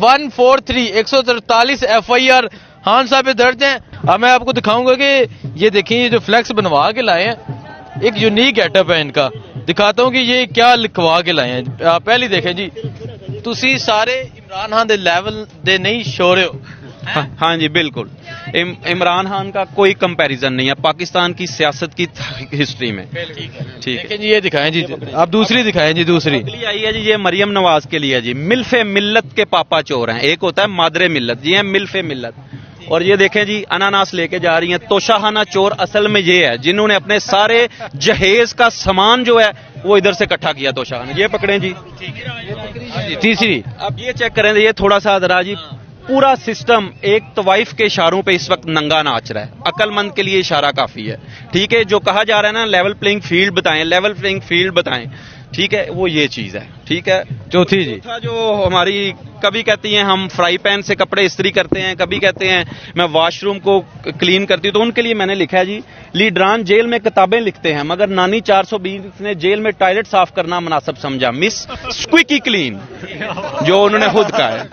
143 FIR Khan صاحب پہ درج ہیں. اب میں آپ کو دکھاؤں گا کہ یہ دیکھیں یہ جو فلیکس بنوا کے لائے ہیں ایک یونیک گیٹ اپ ہے ان کا. دکھاتا ہوں کہ یہ کیا لکھوا کے لائے ہیں. آپ پہلی دیکھیں جی, تسی سارے عمران خان دے لیول دے نہیں شو رہے ہو. ہاں جی بالکل, عمران خان کا کوئی کمپیریزن نہیں ہے پاکستان کی سیاست کی ہسٹری میں. ٹھیک ہے جی, یہ دکھائیں جی, آپ دوسری دکھائیں جی. دوسری اگلی آئی ہے جی, یہ مریم نواز کے لیے جی, ملف ملت کے پاپا چور ہیں. ایک ہوتا ہے مادر ملت, جی ہیں ملف ملت. اور یہ دیکھیں جی اناناس لے کے جا رہی ہیں. توشاخانہ چور اصل میں یہ ہے جنہوں نے اپنے سارے جہیز کا سامان جو ہے وہ ادھر سے اکٹھا کیا توشاخانہ. یہ پکڑیں جی. تیسری اب یہ چیک کریں, یہ تھوڑا سا ذرا جی, پورا سسٹم ایک طوائف کے اشاروں پہ اس وقت ننگا ناچ رہا ہے. عقل مند کے لیے اشارہ کافی ہے. ٹھیک ہے, جو کہا جا رہا ہے نا لیول پلینگ فیلڈ بتائیں, لیول پلینگ فیلڈ بتائیں. ٹھیک ہے, وہ یہ چیز ہے. ٹھیک ہے, چوتھی جی, جو ہماری کبھی کہتی ہیں ہم فرائی پین سے کپڑے استری کرتے ہیں, کبھی کہتے ہیں میں واش روم کو کلین کرتی ہوں, تو ان کے لیے میں نے لکھا ہے جی, لیڈران جیل میں کتابیں لکھتے ہیں مگر نانی 420 نے جیل میں ٹوائلٹ صاف کرنا مناسب سمجھا. مس اسکویکی کلین, جو انہوں نے خود کہا ہے.